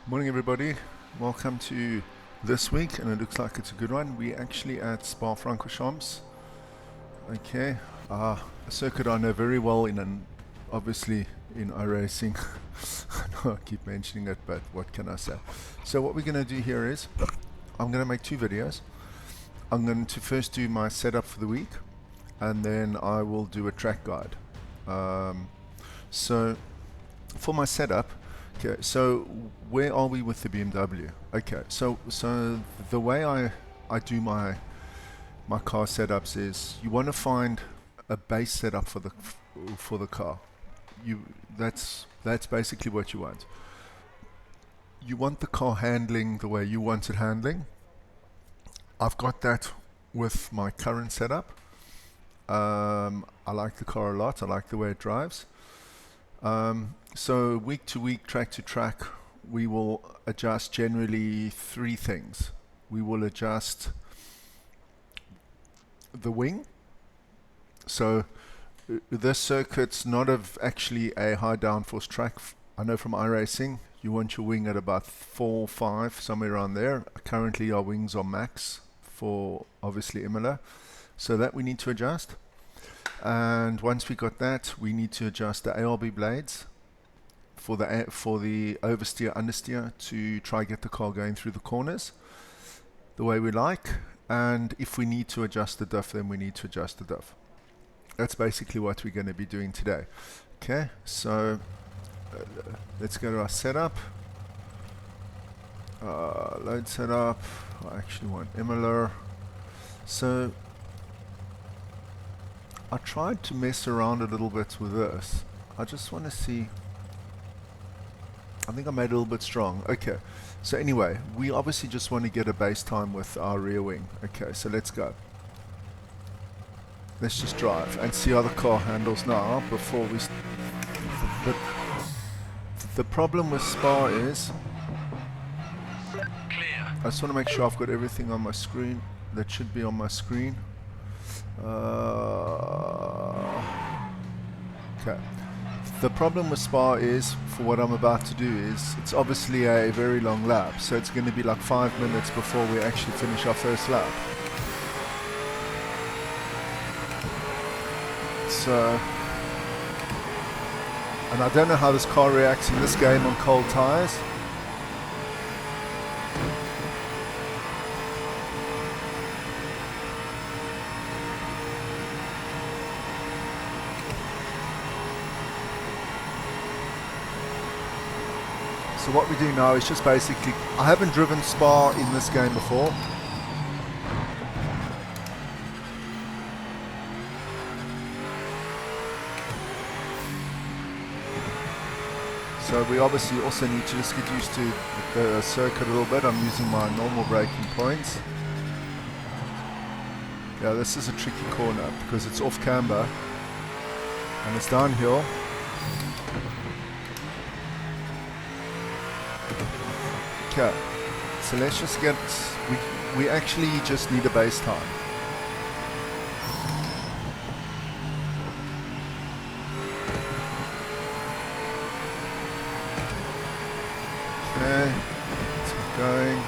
Morning everybody, welcome to this week, and it looks like it's a good one. We're actually at Spa-Francorchamps. Okay, a circuit I know very well obviously in iRacing. I know I keep mentioning it, but what can I say? So what we're going to do here is, I'm going to make two videos. I'm going to first do my setup for the week, and then I will do a track guide. So for my setup, okay, so where are we with the BMW? Okay, so the way I do my car setups is, you want to find a base setup for the car. That's basically what you want. You want the car handling the way you want it handling. I've got that with my current setup. I like the car a lot. I like the way it drives. So week to week, track to track, we will adjust generally three things. We will adjust the wing. So this circuit's not actually a high downforce track. I know from iRacing, you want your wing at about 4, 5, somewhere around there. Currently our wings are max for obviously Imola. So that we need to adjust. And once we got that, we need to adjust the ARB blades for the oversteer, understeer, to try get the car going through the corners the way we like. And if we need to adjust the diff, then we need to adjust the diff. That's basically what we're going to be doing today. Okay, so let's go to our setup. Load setup. I actually want Imola. So I tried to mess around a little bit with this. I just want to see. I think I made it a little bit strong. Okay, so anyway, we obviously just want to get a base time with our rear wing. Okay, so let's go. Let's just drive and see how the car handles now before we... The problem with Spa is... I just want to make sure I've got everything on my screen that should be on my screen. Okay. The problem with Spa is, for what I'm about to do, is it's obviously a very long lap, so it's going to be like 5 minutes before we actually finish our first lap. So, and I don't know how this car reacts in this game on cold tires. So what we do now is just basically, I haven't driven Spa in this game before. So we obviously also need to just get used to the circuit a little bit. I'm using my normal braking points. Yeah, this is a tricky corner because it's off camber and it's downhill. Okay, so let's just get, we actually just need a base time. Okay, let's keep going.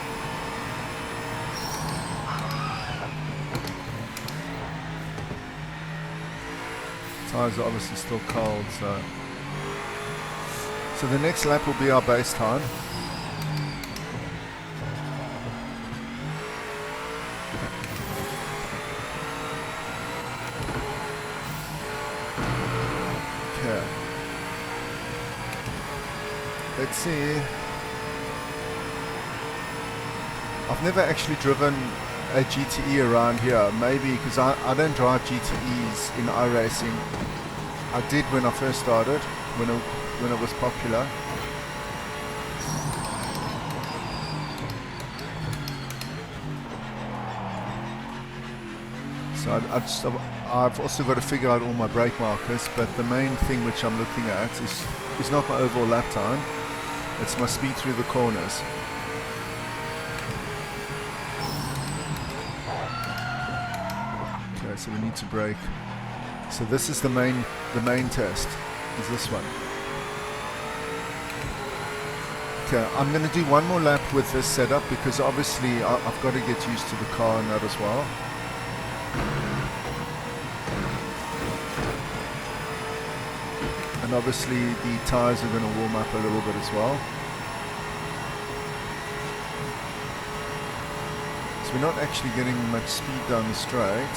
Tires are obviously still cold, so the next lap will be our base time. Let's see. I've never actually driven a GTE around here, maybe because I don't drive GTEs in iRacing. I did when I first started, when it was popular. So I've also got to figure out all my brake markers, but the main thing which I'm looking at is not my overall lap time, it's my speed through the corners. Okay, so we need to brake. So this is the main test, is this one. Okay, I'm going to do one more lap with this setup because obviously I've got to get used to the car and that as well. And obviously the tyres are going to warm up a little bit as well. So we're not actually getting much speed down the straight.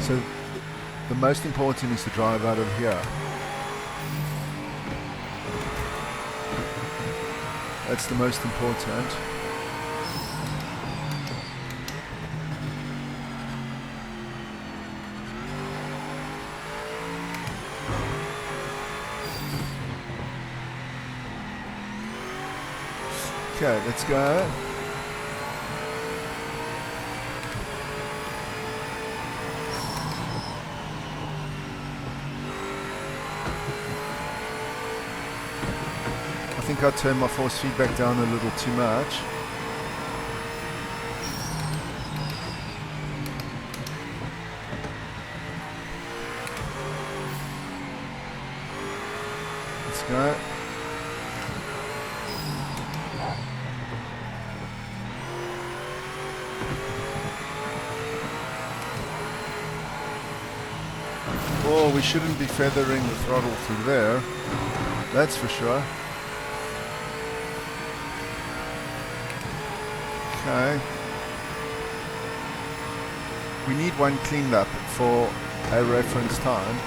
So the most important is to drive out of here. That's the most important. Okay, let's go. I think I turned my force feedback down a little too much. Let's go. Oh, we shouldn't be feathering the throttle through there. That's for sure. Okay. We need one clean lap for a reference time.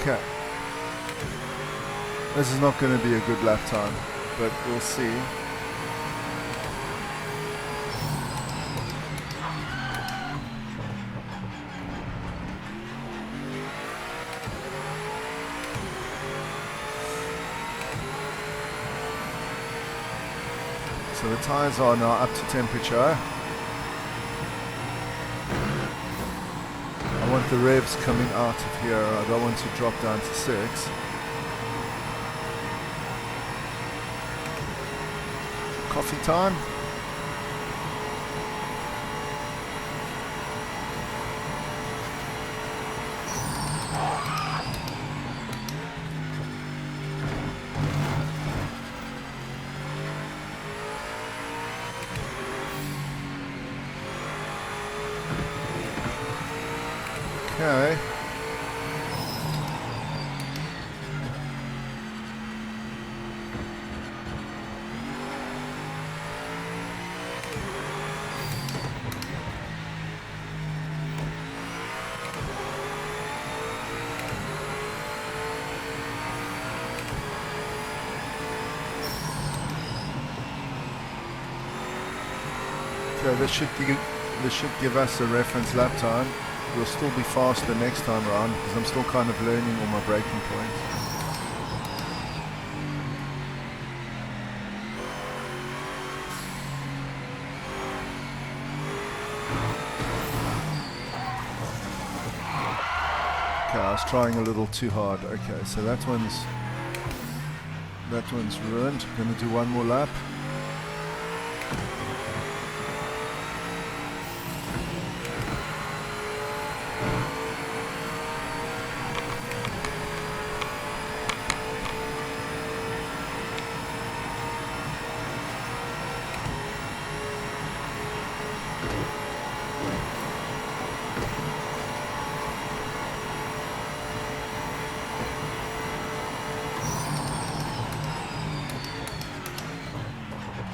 Okay. This is not going to be a good lap time, but we'll see. So the tyres are now up to temperature. I want the revs coming out of here. I don't want to drop down to 6. Coffee time. Okay. Okay, this should give us a reference lap time. We'll still be faster next time around because I'm still kind of learning all my braking points. Okay, I was trying a little too hard. Okay, so that one's ruined. I'm going to do one more lap.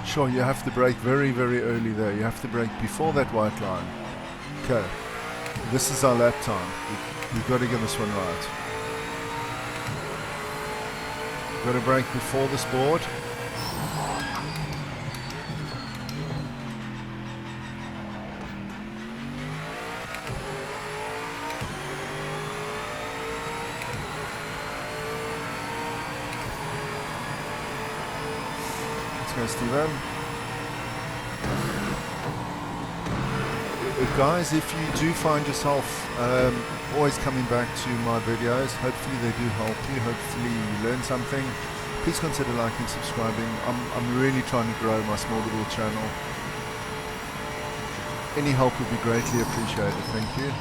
Sure, you have to brake very, very early there. You have to brake before that white line. Okay, this is our lap time. We've got to get this one right. Got to brake before this board. Let's go, Steven. guys, if you do find yourself always coming back to my videos, hopefully they do help you, hopefully you learn something. Please consider liking, subscribing. I'm really trying to grow my small little channel. Any help would be greatly appreciated. Thank you.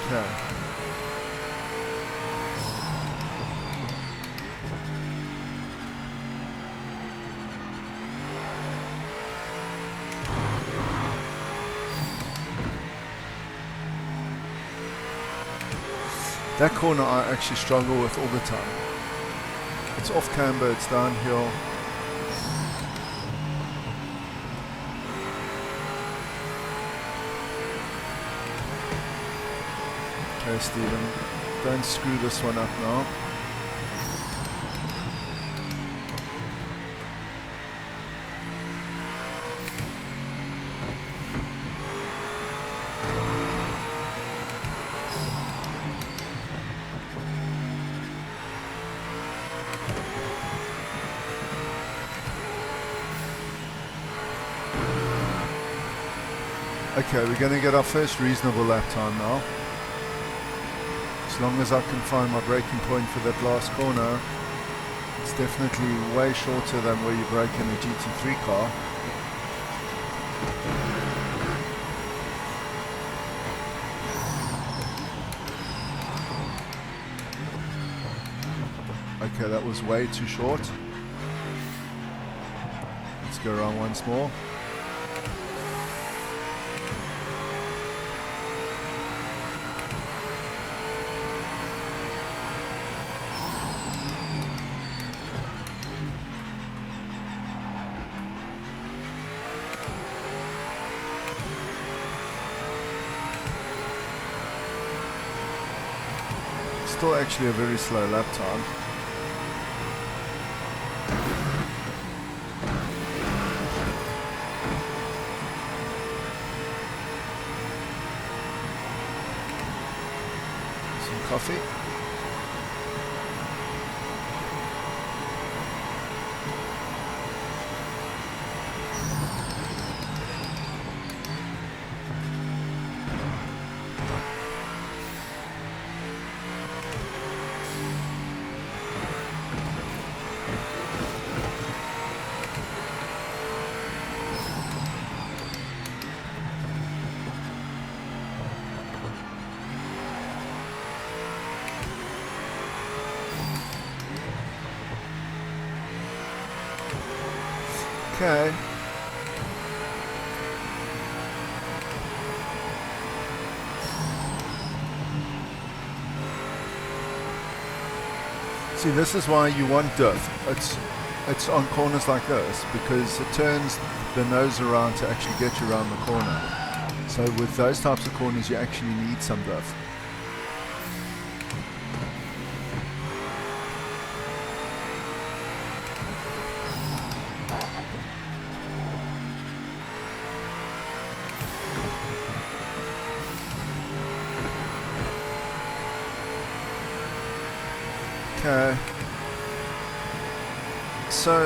Okay. That corner I actually struggle with all the time. It's off camber, it's downhill. Okay, Stephen, don't screw this one up now. Okay, we're going to get our first reasonable lap time now. As long as I can find my braking point for that last corner. It's definitely way shorter than where you brake in a GT3 car. Okay, that was way too short. Let's go around once more. Still actually a very slow lap time. Some coffee. Okay. See, this is why you want Diff. It's on corners like this because it turns the nose around to actually get you around the corner. So with those types of corners, you actually need some Diff. Okay, so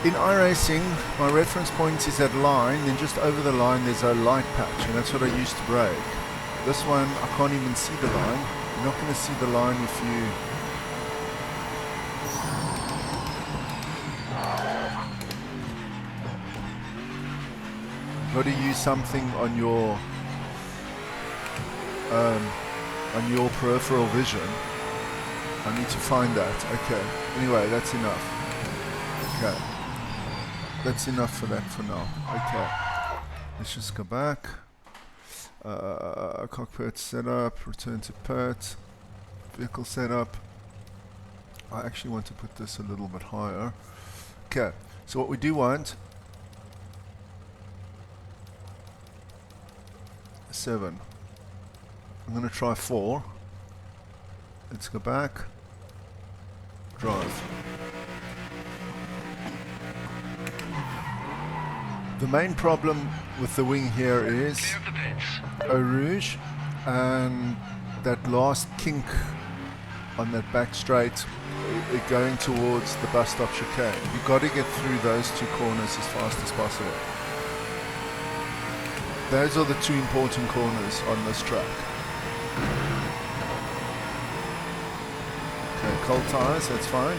in iRacing, my reference point is that line, then just over the line there's a light patch, and that's what I used to brake. This one, I can't even see the line. You're not going to see the line if you... You've got to use something on your peripheral vision. I need to find that. Okay. Anyway, that's enough. Okay. That's enough for that for now. Okay. Let's just go back. Cockpit setup. Return to pit. Vehicle setup. I actually want to put this a little bit higher. Okay. So what we do want... 7. I'm going to try 4. Let's go back. Drive. The main problem with the wing here is Eau Rouge and that last kink on that back straight, going towards the bus stop chicane. You've got to get through those two corners as fast as possible. Those are the two important corners on this track. Okay, cold tires, that's fine.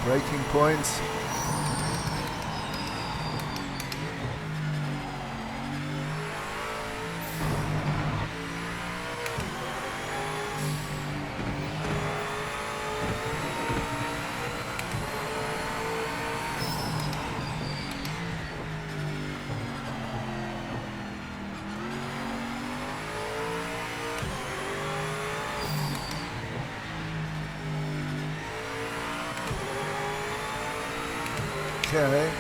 Braking points. Okay.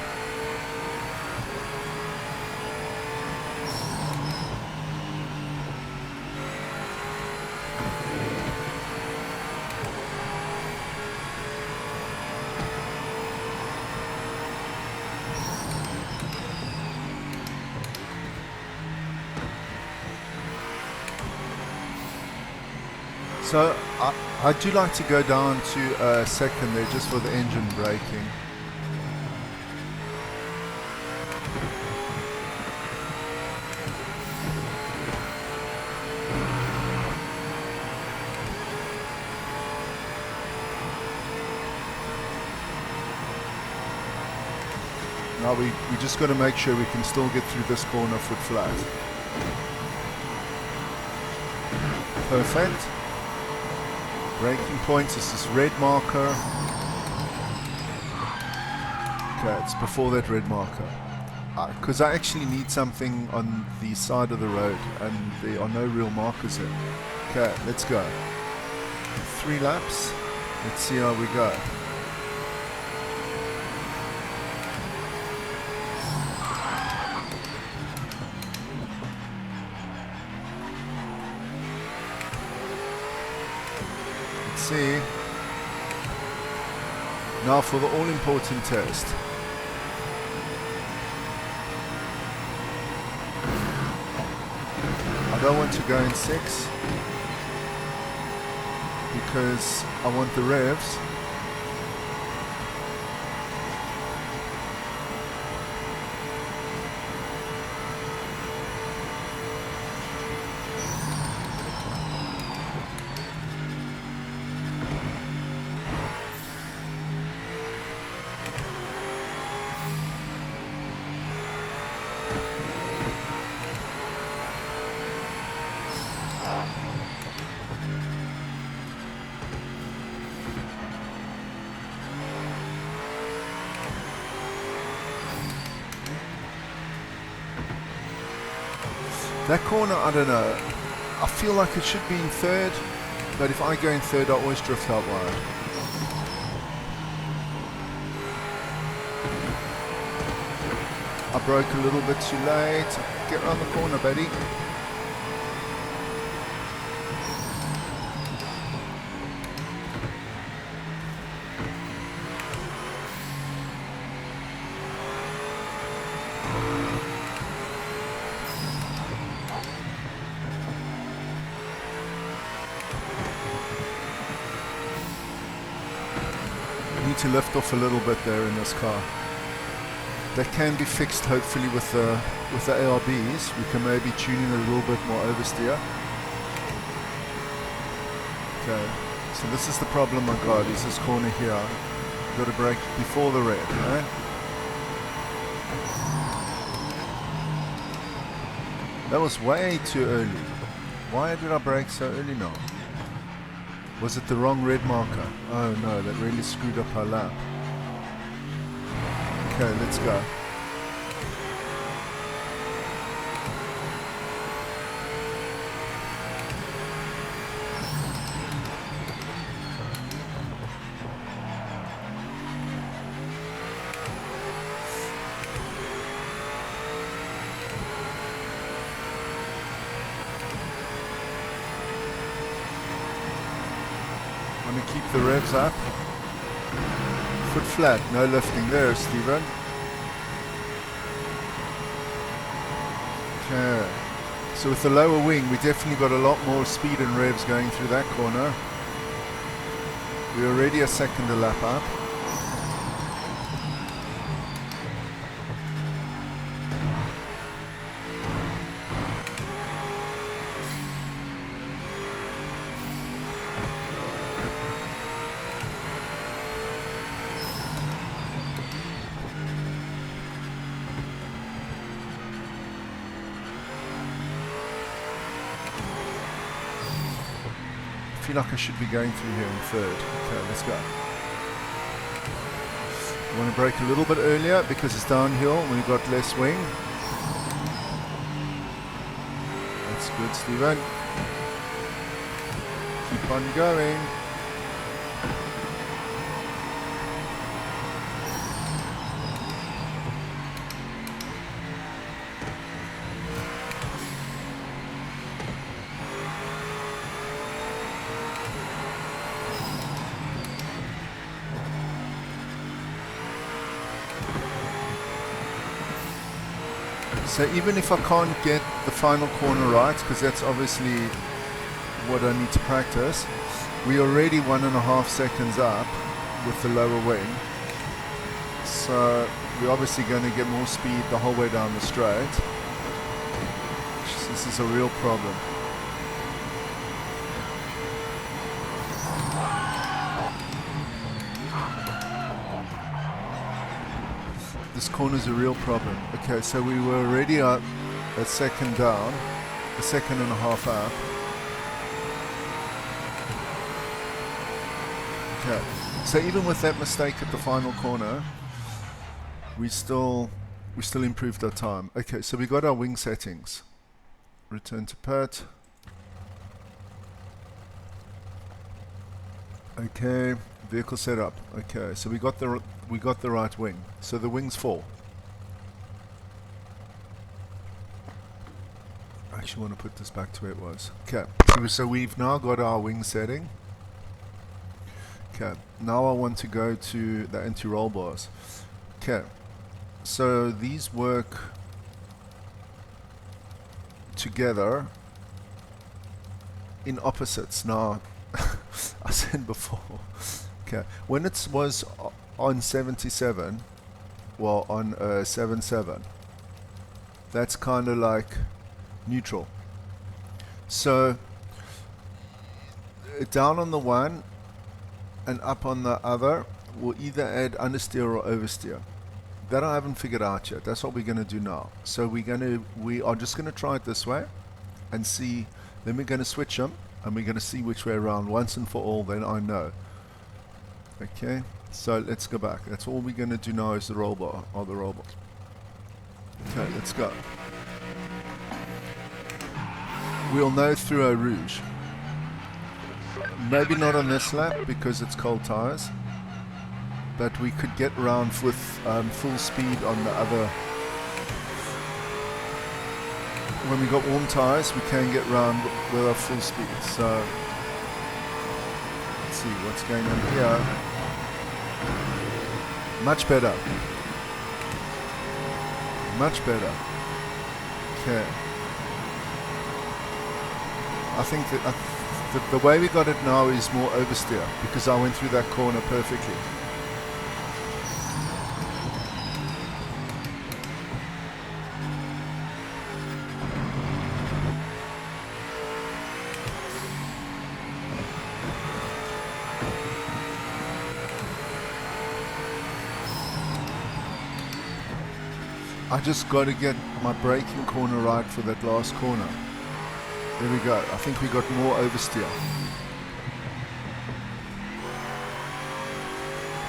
So I do like to go down to second there just for the engine braking. Now we just got to make sure we can still get through this corner foot flat. Perfect. Braking points, this is red marker. Okay, it's before that red marker. Because I actually need something on the side of the road and there are no real markers here. Okay, let's go. 3 laps. Let's see how we go. See. Now for the all-important test. I don't want to go in 6 because I want the revs. That corner, I don't know. I feel like it should be in 3rd, but if I go in 3rd, I always drift out wide. I broke a little bit too late. Get around the corner, buddy. To lift off a little bit there in this car. That can be fixed hopefully with the ARBs. We can maybe tune in a little bit more oversteer. Okay, so this is the problem I got, is this corner here. Got to brake before the red, right? That was way too early. Why did I brake so early now? Was it the wrong red marker? Oh no, that really screwed up our lap. Okay, let's go. I'm going to keep the revs up. Foot flat, no lifting there, Stephen. Okay. So with the lower wing, we definitely got a lot more speed and revs going through that corner. We're already a second a lap up. I feel like I should be going through here in third. Okay, let's go. I want to brake a little bit earlier because it's downhill and we've got less wing. That's good, Stephen. Keep on going. So even if I can't get the final corner right, because that's obviously what I need to practice, we're already 1.5 seconds up with the lower wing. So we're obviously going to get more speed the whole way down the straight. This is a real problem. This corner's a real problem. Okay, so we were already up a second down, a second and a half up. Okay, so even with that mistake at the final corner, we still improved our time. Okay, so we got our wing settings. Return to pit. Okay, vehicle setup. Okay, so we got the right wing. So the wing's 4. I actually want to put this back to where it was. Okay, so we've now got our wing setting. Okay, now I want to go to the anti-roll bars. Okay, so these work together in opposites. Now, I said before, okay, when it was on 77, well, on 77, that's kind of like neutral. So down on the one and up on the other, we'll either add understeer or oversteer. That I haven't figured out yet. That's what we're going to do now. So we are just going to try it this way and see. Then we're going to switch them and we're going to see which way around once and for all. Then I know. Okay, so let's go back. That's all we're going to do now is the roll bar or the roll bars. Okay, let's go. We'll know through Eau Rouge. Maybe not on this lap because it's cold tires, but we could get around with full speed on the other. When we got warm tires, we can get around with our full speed. So let's see what's going on here. Much better. Much better. Okay. I think that the way we got it now is more oversteer because I went through that corner perfectly. I just got to get my braking corner right for that last corner. There we go. I think we got more oversteer.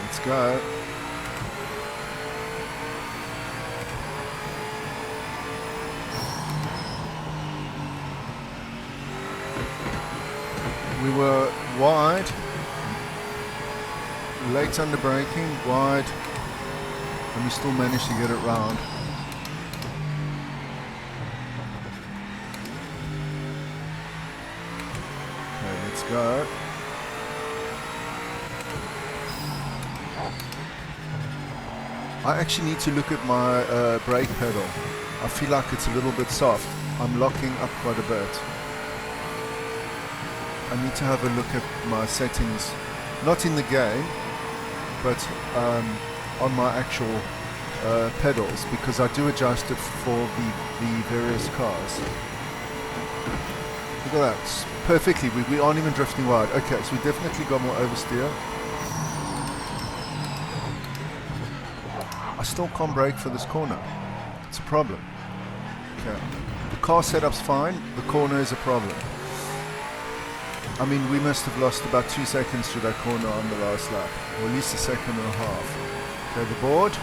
Let's go. We were wide, late under braking, wide, and we still managed to get it round. Okay, let's go. I actually need to look at my brake pedal. I feel like it's a little bit soft. I'm locking up quite a bit. I need to have a look at my settings, not in the game, but on my actual pedals, because I do adjust it for the various cars. Look at that, perfectly, we aren't even drifting wide. Okay, so we definitely got more oversteer. I still can't brake for this corner. It's a problem. Okay. The car setup's fine, the corner is a problem. I mean, we must have lost about 2 seconds through that corner on the last lap, or at least a second and a half. Okay, the board.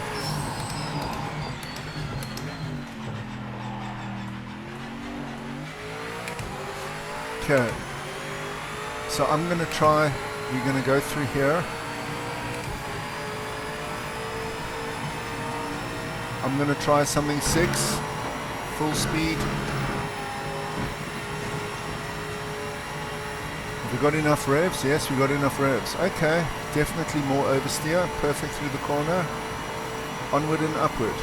Okay. So I'm going to try, we're going to go through here. I'm going to try something 6, full speed. Have we got enough revs? Yes, we got enough revs. Okay, definitely more oversteer, perfect through the corner. Onward and upward.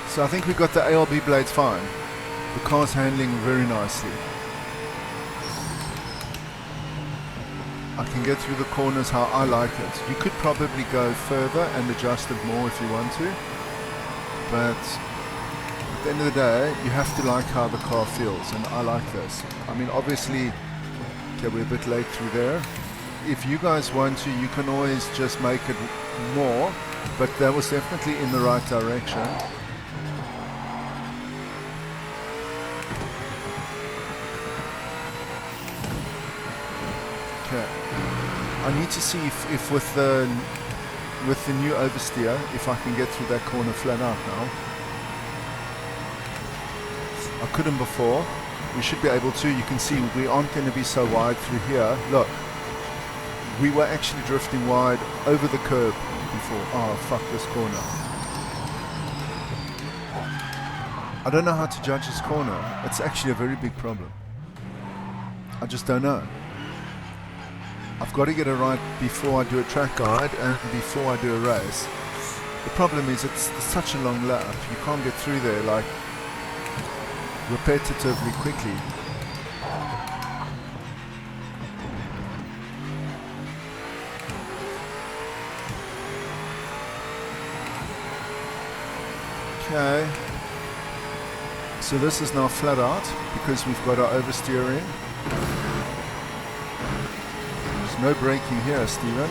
So I think we got the ARB blades fine. The car's handling very nicely. I can get through the corners how I like it. You could probably go further and adjust it more if you want to, but at the end of the day, you have to like how the car feels, and I like this. I mean, obviously, okay, we're a bit late through there. If you guys want to, you can always just make it more, but that was definitely in the right direction. Okay. I need to see if with the new oversteer, if I can get through that corner flat out now. I couldn't before. We should be able to. You can see we aren't going to be so wide through here. Look, we were actually drifting wide over the curb before. Oh, fuck this corner. I don't know how to judge this corner. It's actually a very big problem. I just don't know. I've got to get it right before I do a track guide and before I do a race. The problem is it's such a long lap. You can't get through there like repetitively quickly. Okay. So this is now flat out because we've got our oversteering. No braking here, Stephen.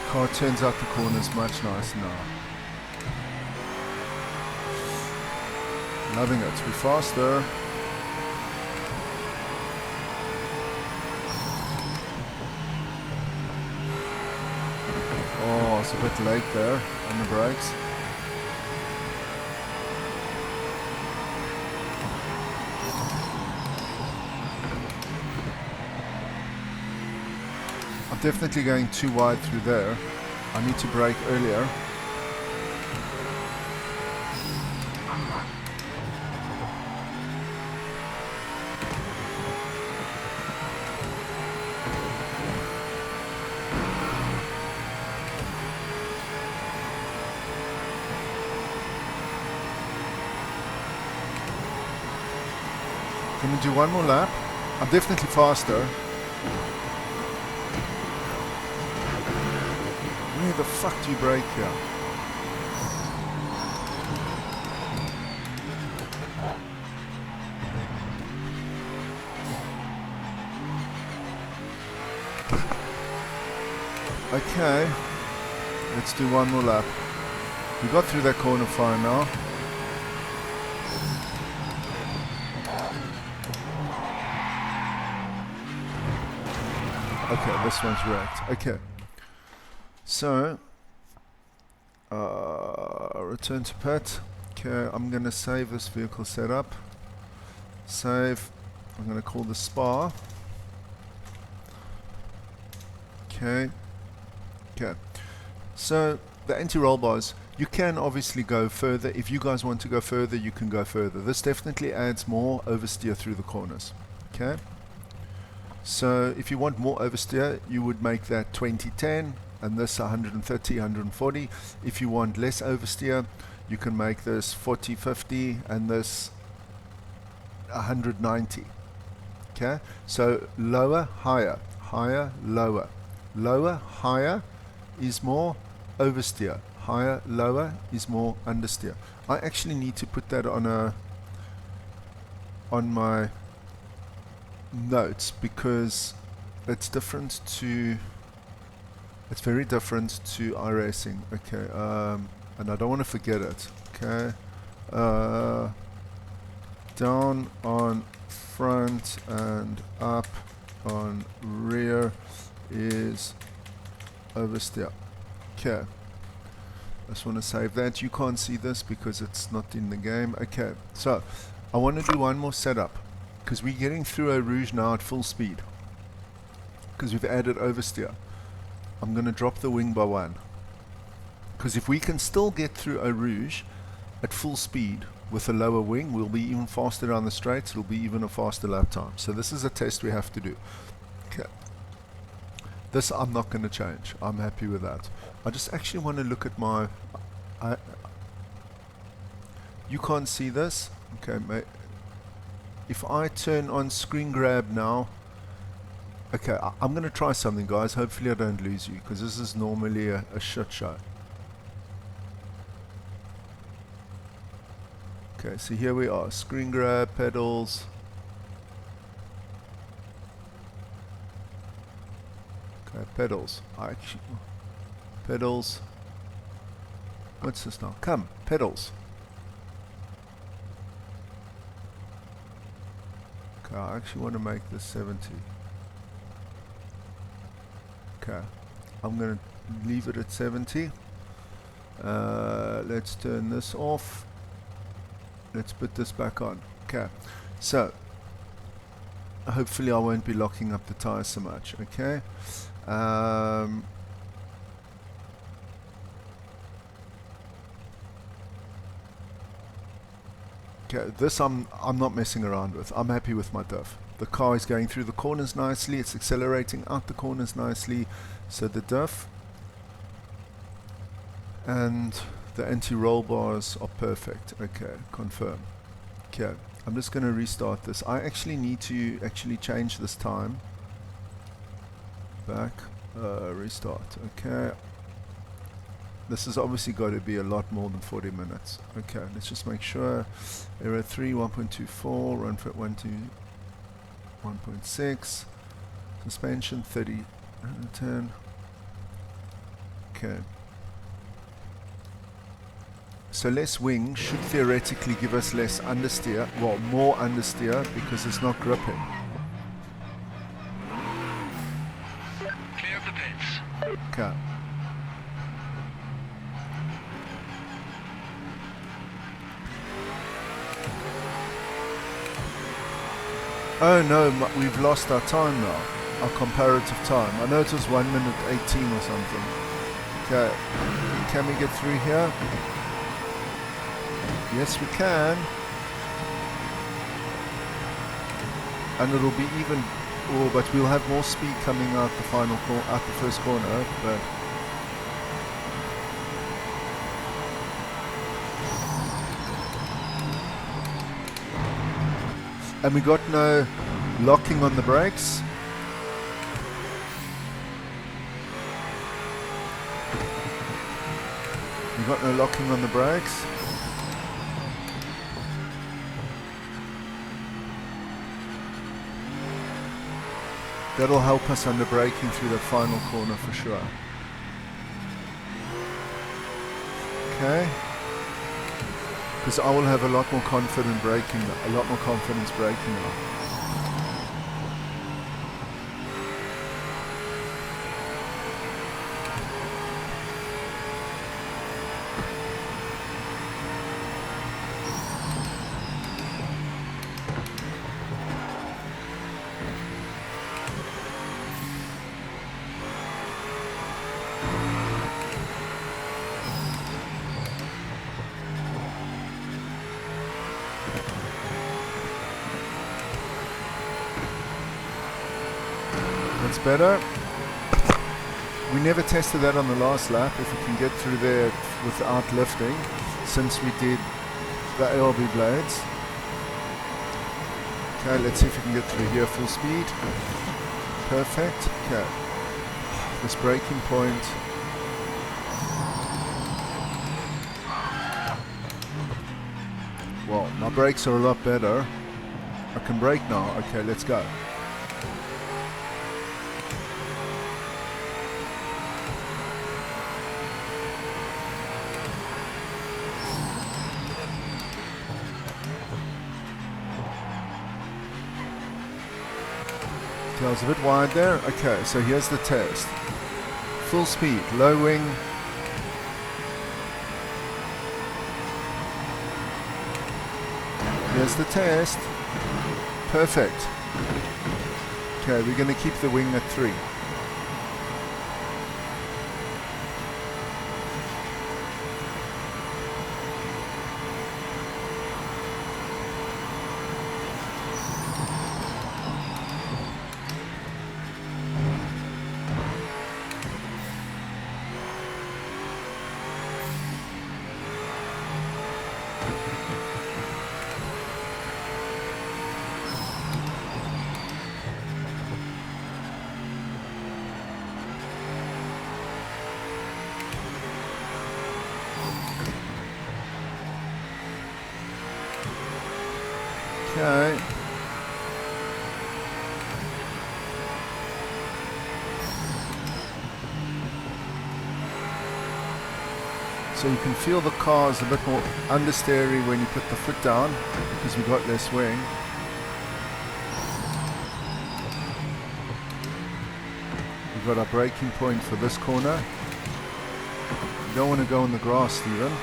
Car turns out the corners much nicer now. Loving it. We're faster. Oh, it's a bit late there on the brakes. Definitely going too wide through there. I need to brake earlier. Can we do one more lap? I'm definitely faster. Where the fuck do you brake here? Okay, let's do one more lap. We got through that corner fine now. Okay, this one's wrecked. Okay, so return to pit. Okay, I'm going to save this vehicle setup. Save. I'm going to call the Spa. Okay. Okay. So the anti-roll bars, you can obviously go further. If you guys want to go further, you can go further. This definitely adds more oversteer through the corners. Okay. So if you want more oversteer, you would make that 20-10 and this 130, 140. If you want less oversteer, you can make this 40-50 and this 190. Okay, so lower, higher, higher, lower. Lower, higher is more oversteer. Higher, lower is more understeer. I actually need to put that on my notes because it's different to, it's very different to iRacing. Okay, and I don't want to forget it. Okay, down on front and up on rear is oversteer. Okay, I just want to save that. You can't see this because it's not in the game. Okay, so I want to do one more setup because we're getting through Eau Rouge now at full speed because we've added oversteer. I'm going to drop the wing by 1 because if we can still get through Eau Rouge at full speed with a lower wing, we'll be even faster down the straights. It'll be even a faster lap time. So this is a test we have to do. Okay. This I'm not going to change. I'm happy with that. I just actually want to look at my... you can't see this? Okay, mate. If I turn on screen grab now... Okay, I'm going to try something, guys. Hopefully I don't lose you, because this is normally a shit show. Okay, so here we are. Screen grab, pedals. Okay, pedals. Pedals. What's this now? Come, pedals. Okay, I actually want to make this 70. Okay, I'm going to leave it at 70. Let's turn this off. Let's put this back on. Okay, so hopefully I won't be locking up the tires so much. Okay. Okay, this I'm not messing around with. I'm happy with my Diff. The car is going through the corners nicely. It's accelerating out the corners nicely. So the Diff and the anti-roll bars are perfect. Okay, confirm. Okay, I'm just going to restart this. I actually need to change this time. Back, restart. Okay. This has obviously got to be a lot more than 40 minutes. Okay, let's just make sure. Error 3, 1.24, run fit 1.6. Suspension 30, 10. Okay. So less wing should theoretically give us less understeer, well, more understeer because it's not gripping. Clear of the pits. Okay. Oh no, we've lost our time now, our comparative time. I know it was 1 minute 18 or something. Okay, can we get through here? Yes, we can. And it'll be even, oh, but we'll have more speed coming out the final out the first corner. But and we got no locking on the brakes. You've got no locking on the brakes. That'll help us under braking through that final corner for sure. Okay. Because I will have a lot more confidence braking now. That's better. We never tested that on the last lap, if we can get through there without lifting, since we did the ARB blades. Okay, let's see if we can get through here full speed. Perfect. Okay. This braking point. Well, my brakes are a lot better. I can brake now. Okay, let's go. I was a bit wide there. Okay, so here's the test. Full speed, low wing. Here's the test. Perfect. Okay, we're going to keep the wing at 3. Okay. So you can feel the car is a bit more understeery when you put the foot down, because we've got less wing. We've got our braking point for this corner. You don't want to go in the grass, Stephen.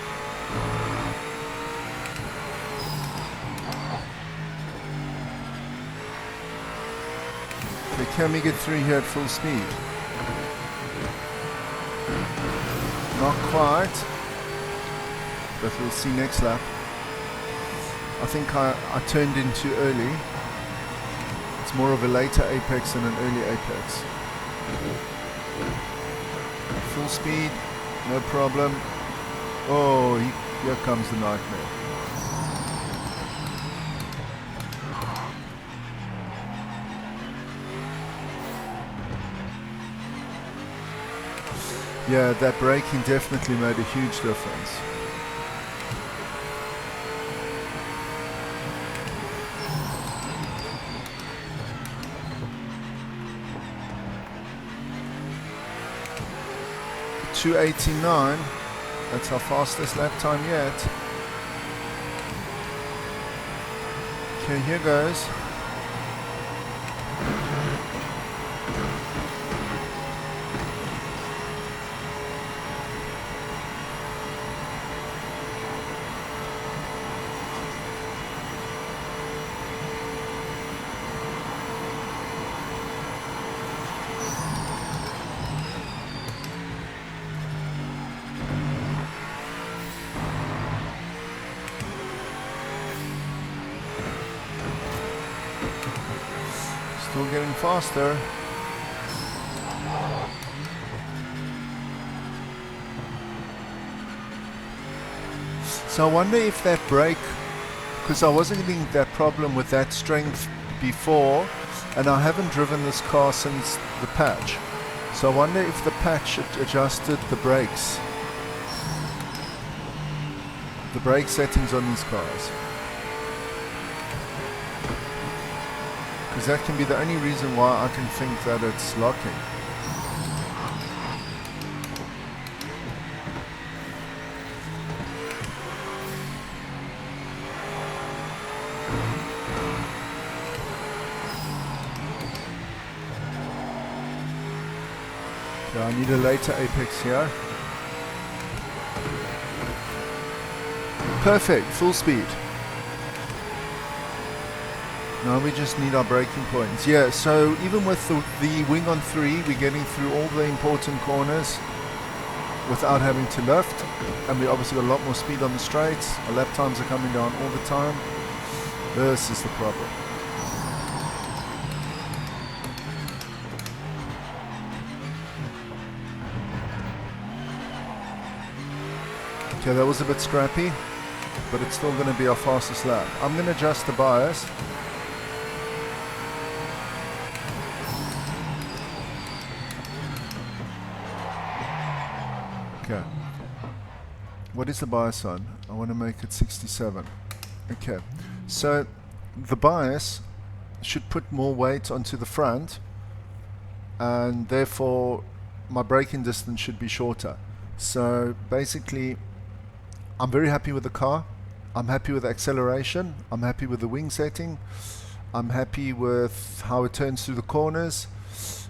Okay, can we get through here at full speed? Not quite, but we'll see next lap. I think I turned in too early. It's more of a later apex than an early apex. Full speed, no problem. Oh, here comes the nightmare. Yeah, that braking definitely made a huge difference. .289, that's our fastest lap time yet. Okay, here goes. Still getting faster. So I wonder if that brake, because I wasn't getting that problem with that strength before, and I haven't driven this car since the patch. So I wonder if the patch adjusted the brakes settings on these cars. Because that can be the only reason why I can think that it's locking. So I need a later apex here. Perfect, full speed. Now we just need our braking points. Yeah, so even with the wing on 3, we're getting through all the important corners without having to lift. And we obviously got a lot more speed on the straights. Our lap times are coming down all the time. This is the problem. Okay, that was a bit scrappy, but it's still going to be our fastest lap. I'm going to adjust the bias. Okay. What is the bias on? I want to make it 67. Okay. So the bias should put more weight onto the front, and therefore my braking distance should be shorter. So basically, I'm very happy with the car. I'm happy with the acceleration. I'm happy with the wing setting. I'm happy with how it turns through the corners.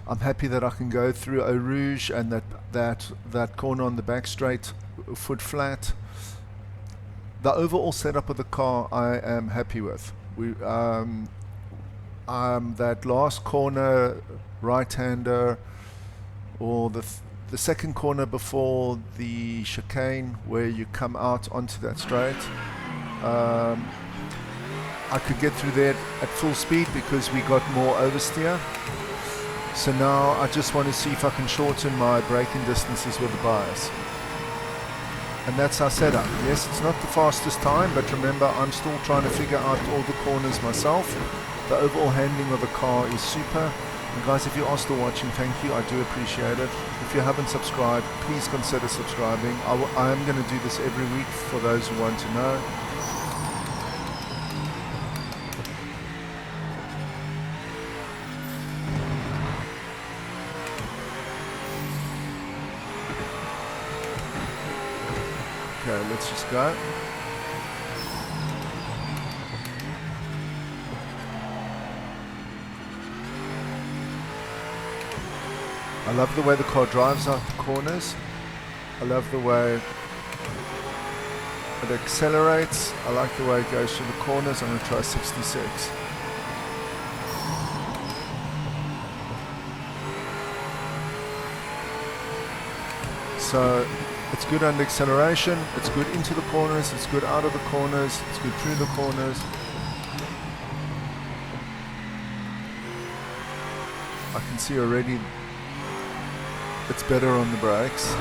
I'm happy that I can go through Eau Rouge and that corner on the back straight, foot flat. The overall setup of the car I am happy with. That last corner right-hander, or the second corner before the chicane where you come out onto that straight, I could get through there at full speed because we got more oversteer. So now I just want to see if I can shorten my braking distances with the bias. And that's our setup. Yes, it's not the fastest time, but remember, I'm still trying to figure out all the corners myself. The overall handling of the car is super. And guys, if you are still watching, thank you. I do appreciate it. If you haven't subscribed, please consider subscribing. I am going to do this every week for those who want to know. Okay, let's just go. I love the way the car drives out the corners. I love the way it accelerates. I like the way it goes through the corners. I'm going to try 66. So it's good under acceleration, it's good into the corners, it's good out of the corners, it's good through the corners. I can see already it's better on the brakes.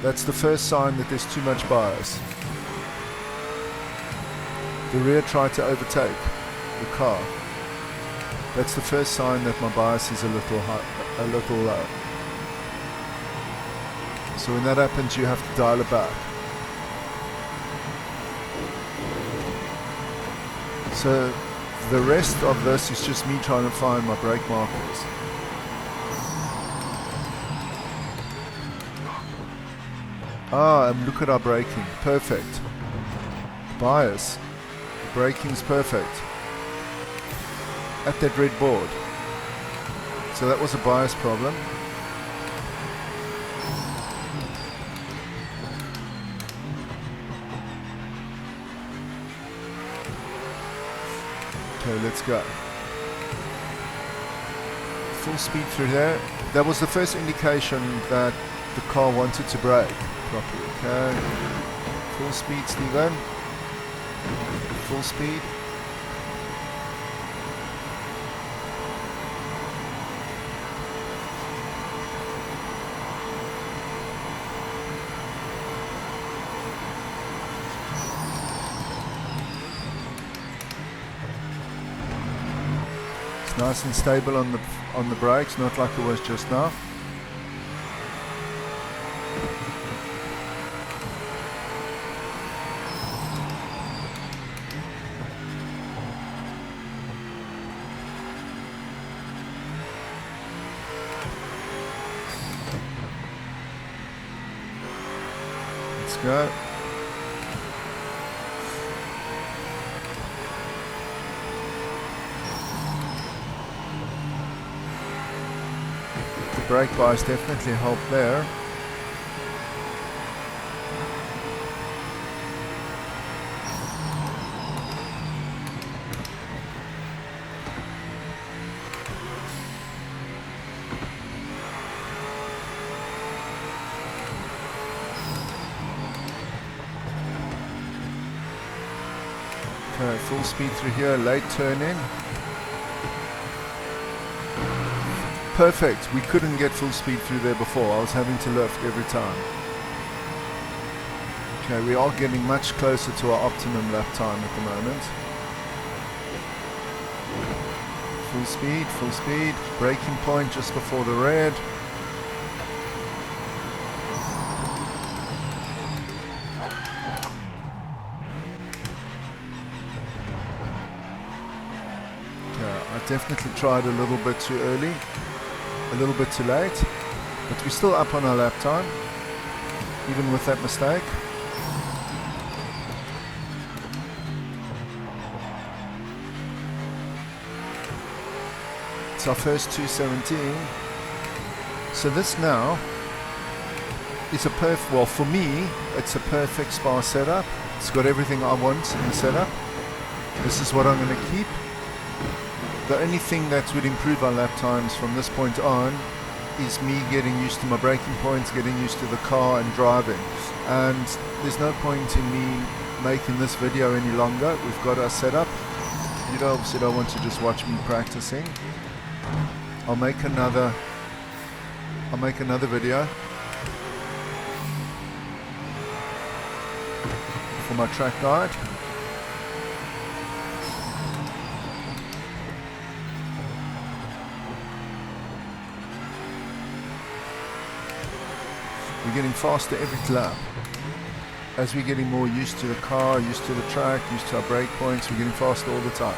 That's the first sign that there's too much bias. The rear tried to overtake the car. That's the first sign that my bias is a little high, a little low. So when that happens, you have to dial it back. So the rest of this is just me trying to find my brake markers. And look at our braking. Perfect. Bias. Braking's perfect. At that red board. So that was a bias problem. Okay, let's go. Full speed through there. That was the first indication that the car wanted to brake properly. Okay. Full speed, Stephen. Full speed. It's nice and stable on the brakes, not like it was just now. Let's go. The brake bars definitely help there. Okay, full speed through here, late turn in. Perfect, we couldn't get full speed through there before, I was having to lift every time. Okay, we are getting much closer to our optimum lap time at the moment. Full speed, braking point just before the red. I definitely tried a little bit too early, a little bit too late, but we're still up on our lap time, even with that mistake. It's our first 217. So this now is a well, for me, it's a perfect Spa setup. It's got everything I want in the setup. This is what I'm going to keep. The only thing that would improve our lap times from this point on is me getting used to my braking points, getting used to the car and driving. And there's no point in me making this video any longer. We've got our setup. You obviously don't want to just watch me practicing. I'll make another video for my track guide. We're getting faster every lap. As we're getting more used to the car, used to the track, used to our brake points, we're getting faster all the time.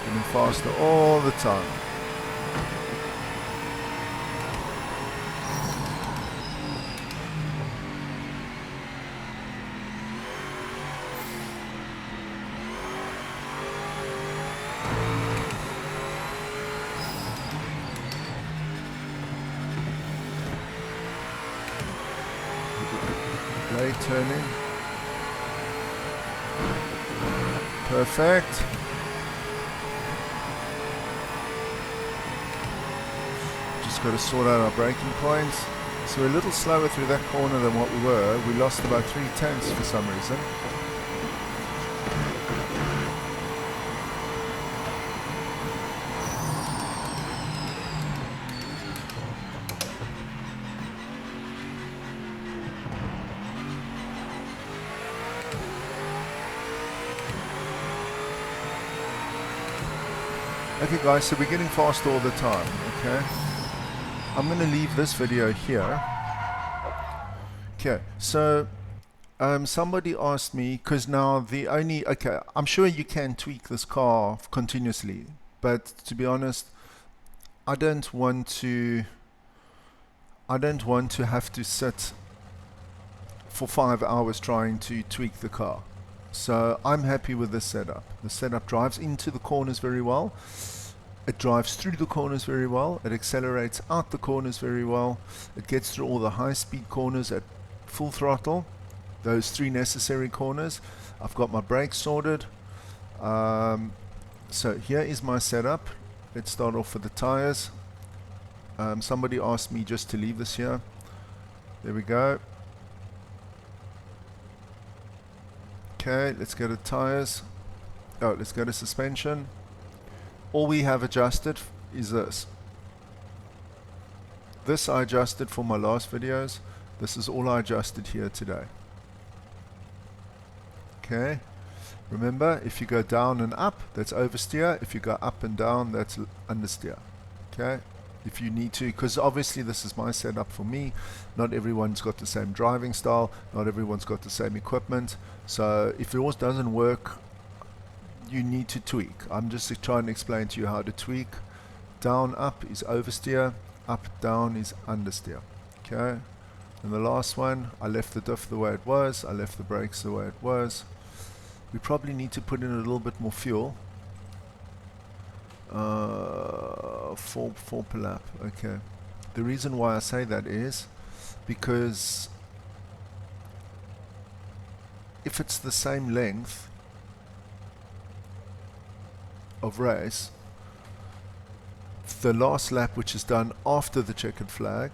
Getting faster all the time. Late turning. Perfect. Just got to sort out our braking points. So we're a little slower through that corner than what we were. We lost about 3/10 for some reason. Okay guys, so we're getting faster all the time, okay? I'm going to leave this video here. Okay, so somebody asked me, because now okay, I'm sure you can tweak this car continuously, but to be honest, I don't want to have to sit for 5 hours trying to tweak the car. So I'm happy with this setup. The setup drives into the corners very well. It drives through the corners very well. It accelerates out the corners very well. It gets through all the high-speed corners at full throttle. Those 3 necessary corners. I've got my brakes sorted. So here is my setup. Let's start off with the tires. Somebody asked me just to leave this here. There we go. Okay, let's go to tires. Oh, let's go to suspension. All we have adjusted is this. This I adjusted for my last videos. This is all I adjusted here today. Okay. Remember, if you go down and up, that's oversteer. If you go up and down, that's understeer. Okay. If you need to, because obviously this is my setup for me. Not everyone's got the same driving style. Not everyone's got the same equipment. So if yours doesn't work, you need to tweak. I'm just trying to explain to you how to tweak. Down, up is oversteer. Up, down is understeer. Okay. And the last one, I left the diff the way it was. I left the brakes the way it was. We probably need to put in a little bit more fuel. 4 per lap. Okay. The reason why I say that is because if it's the same length of race, the last lap, which is done after the checkered flag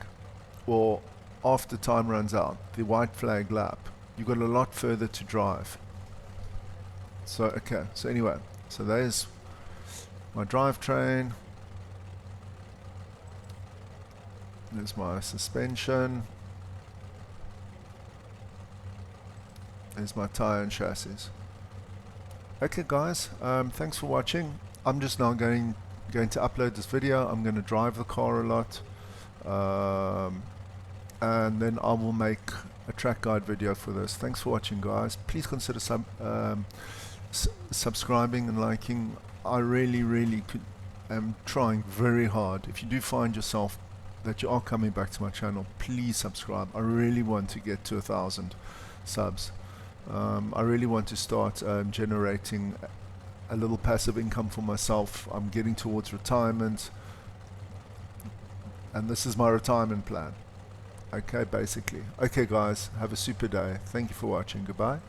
or after time runs out, the white flag lap, you've got a lot further to drive. So okay, so anyway, so there's my drivetrain, there's my suspension, there's my tire and chassis. Okay guys, thanks for watching. I'm just now going to upload this video. I'm going to drive the car a lot, and then I will make a track guide video for this. Thanks for watching guys. Please consider subscribing and liking. I really am trying very hard. If you do find yourself that you are coming back to my channel, please subscribe. I really want to get to 1,000 subs. I really want to start generating a little passive income for myself. I'm getting towards retirement, and this is my retirement plan. Okay, basically. Okay guys, have a super day. Thank you for watching. Goodbye.